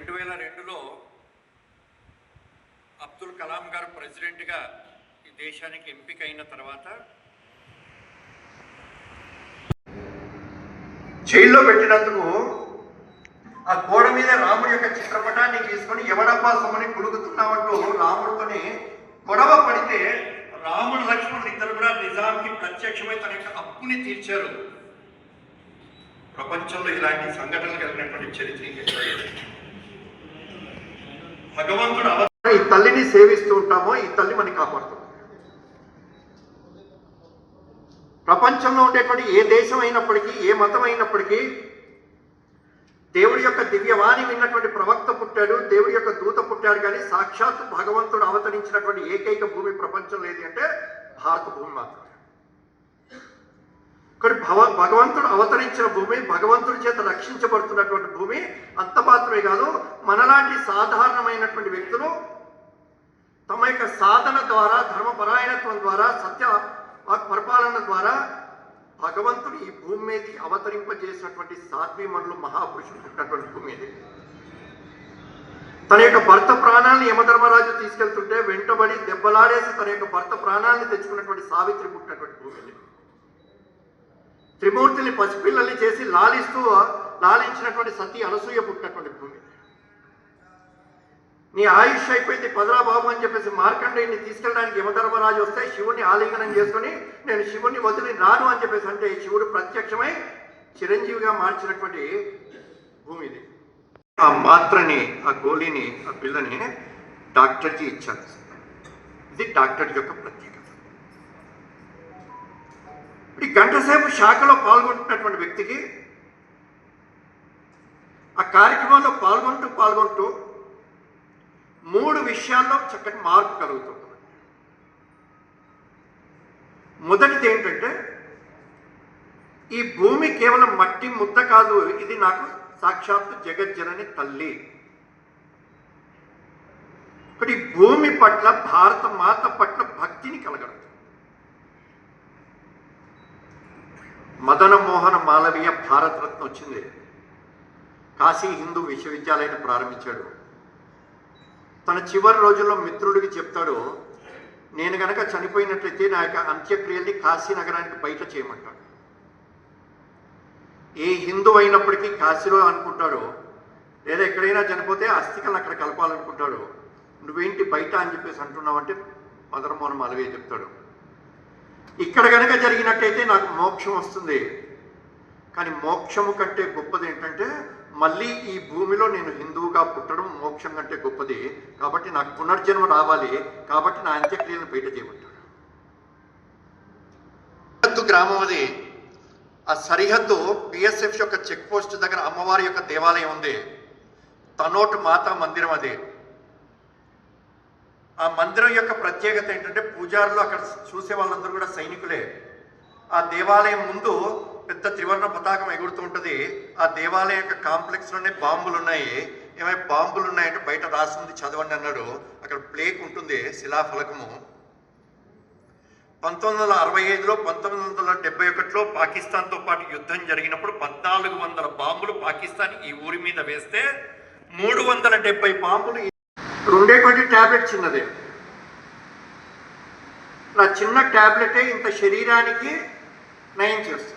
2002లో అబ్దుల్ కలాం గారు ప్రెసిడెంట్గా ఈ దేశానికి ఎంపికైన తర్వాత జైల్లో పెట్టినందుకు ఆ గోడ మీద రాముడి యొక్క చిత్రపటాన్ని తీసుకొని ఎవడబ్బా సొమ్మని కుడుకుతున్నామంటూ రాముడితోని గొడవ పడితే రాముడు లక్ష్మణుడు ఇద్దరు కూడా నిజాంకి ప్రత్యక్షమై తన యొక్క అప్పుని తీర్చారు. ప్రపంచంలో ఇలాంటి సంఘటనలు కలిగినటువంటి చరిత్ర భగవంతుడు ఈ తల్లిని సేవిస్తూ ఉంటామో ఈ తల్లి మనకి కాపాడుతుంది. ప్రపంచంలో ఉండేటువంటి ఏ దేశం అయినప్పటికీ ఏ మతం అయినప్పటికీ దేవుడి యొక్క దివ్యవాణి విన్నటువంటి ప్రవక్త పుట్టాడు, దేవుడి యొక్క దూత పుట్టాడు. కానీ సాక్షాత్ భగవంతుడు అవతరించినటువంటి ఏకైక భూమి ప్రపంచంలో ఏది అంటే భారత భూమి మాత్రమే. ఇక్కడ భగవంతుడు అవతరించిన భూమి, భగవంతుడి చేత రక్షించబడుతున్నటువంటి భూమి. అంత మాత్రమే కాదు, మనలాంటి సాధారణమైనటువంటి వ్యక్తులు తమ యొక్క సాధన ద్వారా, ధర్మపరాయణత్వం ద్వారా, సత్య పరిపాలన ద్వారా భగవంతుడు ఈ భూమి మీద అవతరింపజేసినటువంటి సాధ్వీమణులు మహాపురుషులు పుట్టినటువంటి భూమి ఇది. తన యొక్క భర్త ప్రాణాలను యమధర్మరాజు తీసుకెళ్తుంటే వెంటబడి దెబ్బలాడేసి తన యొక్క భర్త ప్రాణాలను తెచ్చుకున్నటువంటి సావిత్రి పుట్టినటువంటి భూమి ఇది. త్రిమూర్తిని పసిపిల్లల్ని చేసి లాలించినటువంటి సతీ అనసూయ పుట్టినటువంటి భూమి. నీ ఆయుష్ అయిపోయింది పదరా బాబు అని చెప్పేసి మార్కండేయుని తీసుకెళ్ళడానికి యమధర్మరాజు వస్తే శివుని ఆలింగనం చేసుకుని నేను శివుని వదిలి రాను అని చెప్పేసి అంటే శివుడు ప్రత్యక్షమై చిరంజీవిగా మార్చినటువంటి భూమి ఇది. ఆ మాత్రని, ఆ గోళీని, ఆ పిల్లని డాక్టర్కి ఇచ్చారు. ఇది డాక్టర్ యొక్క ప్రత్యేకత. ఈ గంట సేపు శాఖలో పాల్గొంటున్నటువంటి వ్యక్తికి ఆ కార్యక్రమంలో పాల్గొంటూ 3 విషయాల్లో చక్కటి మార్పు కలుగుతుంది. మొదటిది ఏంటంటే ఈ భూమి కేవలం మట్టి ముద్ద కాదు, ఇది నాకు సాక్షాత్తు జగజ్జనని తల్లి. ఇక్కడ ఈ భూమి పట్ల, భారత మాత పట్ల భక్తిని కలగడం. మదన మోహన మాలవీయ భారతరత్న వచ్చింది. కాశీ హిందూ విశ్వవిద్యాలయాన్ని ప్రారంభించాడు. తన చివరి రోజుల్లో మిత్రుడికి చెప్తాడు, నేను గనక చనిపోయినట్లయితే నా యొక్క అంత్యక్రియల్ని కాశీ నగరానికి బయట చేయమంటాడు. ఏ హిందూ అయినప్పటికీ కాశీలో అనుకుంటాడు, లేదా ఎక్కడైనా చనిపోతే అస్థికలను అక్కడ కలపాలనుకుంటాడు. నువ్వేంటి బయట అని చెప్పేసి అంటున్నావంటే మదనమోహన మాలవీయ చెప్తాడు, ఇక్కడ కనుక జరిగినట్టయితే నాకు మోక్షం వస్తుంది. కానీ మోక్షము కంటే గొప్పది ఏంటంటే మళ్ళీ ఈ భూమిలో నేను హిందువుగా పుట్టడం మోక్షం కంటే గొప్పది. కాబట్టి నాకు పునర్జన్మ రావాలి, కాబట్టి నా అంత్యక్రియలను బయట చేయమంటాడు. సరిహద్దు గ్రామం అది. ఆ సరిహద్దు బిఎస్ఎఫ్ యొక్క చెక్ పోస్ట్ దగ్గర అమ్మవారి యొక్క దేవాలయం ఉంది. తనోట్ మాతా మందిరం అది. ఆ మందిరం యొక్క ప్రత్యేకత ఏంటంటే పూజారులు అక్కడ చూసే వాళ్ళందరూ కూడా సైనికులే. ఆ దేవాలయం ముందు పెద్ద త్రివర్ణ పతాకం ఎగురుతూ ఉంటుంది. ఆ దేవాలయం యొక్క కాంప్లెక్స్లోనే బాంబులు ఉన్నాయి. ఏమైనా బాంబులు ఉన్నాయంటే బయట రాసింది చదవండి అన్నాడు. అక్కడ ప్లేక్ ఉంటుంది, శిలాఫలకము. 1965లో 1971లో పాకిస్తాన్తో పాటు యుద్ధం జరిగినప్పుడు 1400 బాంబులు పాకిస్తాన్ ఈ ఊరి మీద వేస్తే 370 బాంబులు ఉండేటువంటి ట్యాబ్లెట్ చిన్నదే. నా చిన్న ట్యాబ్లెటే ఇంత శరీరానికి నయం చేస్తుంది.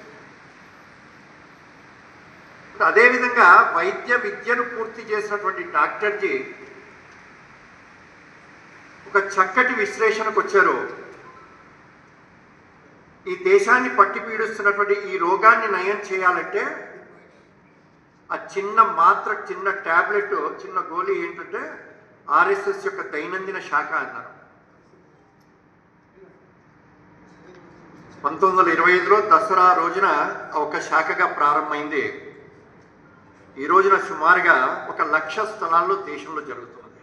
అదేవిధంగా వైద్య విద్యను పూర్తి చేసినటువంటి డాక్టర్జీ ఒక చక్కటి విశ్లేషణకు వచ్చారు. ఈ దేశాన్ని పట్టి పీడిస్తున్నటువంటి ఈ రోగాన్ని నయం చేయాలంటే ఆ చిన్న ట్యాబ్లెట్, చిన్న గోళీ ఏంటంటే ఆర్ఎస్ఎస్ యొక్క దైనందిన శాఖ అన్నారు. 1925లో దసరా రోజున ఒక శాఖగా ప్రారంభమైంది. ఈ రోజున సుమారుగా 1,00,000 స్థలాల్లో దేశంలో జరుగుతున్నది.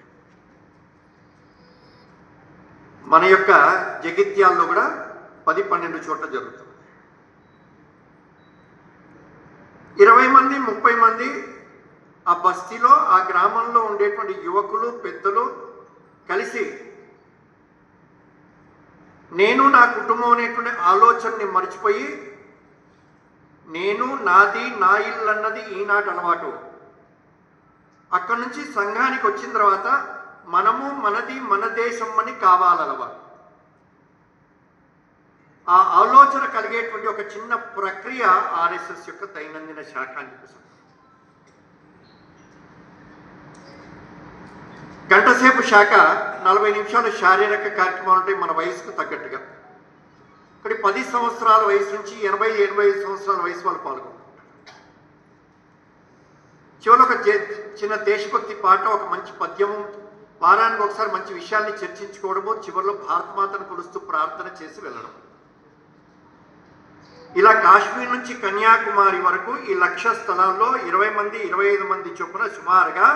మన యొక్క జగిత్యాల్లో కూడా 10-12 చోట్ల జరుగుతుంది. 20 మంది 30 మంది ఆ బస్తీలో, ఆ గ్రామంలో ఉండేటువంటి యువకులు పెద్దలు కలిసి నేను నా కుటుంబం అనేటువంటి ఆలోచనని మర్చిపోయి నేను నాది నా ఇల్లు అన్నది ఈనాటి అలవాటు. అక్కడి నుంచి సంఘానికి వచ్చిన తర్వాత మనము మనది మన దేశం అని కావాలలవా. ఆ ఆలోచన కలిగేటువంటి ఒక చిన్న ప్రక్రియ ఆర్ఎస్ఎస్ యొక్క దైనందిన శాఖ అని చెప్పేసి. గంటసేపు శాఖ, 40 నిమిషాలు శారీరక కార్యక్రమాలు ఉంటాయి మన వయసుకు తగ్గట్టుగా. ఇక్కడ 10 సంవత్సరాల వయసు నుంచి 80-85 సంవత్సరాల వయసు వాళ్ళు పాల్గొంటారు. చివరి ఒక చిన్న దేశభక్తి పాట, ఒక మంచి పద్యము, వారానికి ఒకసారి మంచి విషయాల్ని చర్చించుకోవడము, చివరిలో భారతమాతను కొలుస్తూ ప్రార్థన చేసి వెళ్ళడం. ఇలా కాశ్మీర్ నుంచి కన్యాకుమారి వరకు ఈ 1,00,000 స్థలాల్లో 20 మంది 25 మంది చొప్పున సుమారుగా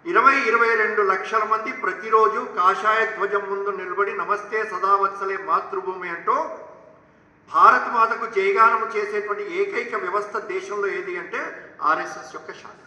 20-22 లక్షల మంది ప్రతిరోజు కాషాయ ధ్వజం ముందు నిలబడి నమస్తే సదావత్సలే మాతృభూమి అంటూ భారత మాతకు జయగానము చేసేటువంటి ఏకైక వ్యవస్థ దేశంలో ఏది అంటే ఆర్ఎస్ఎస్ యొక్క శాఖ.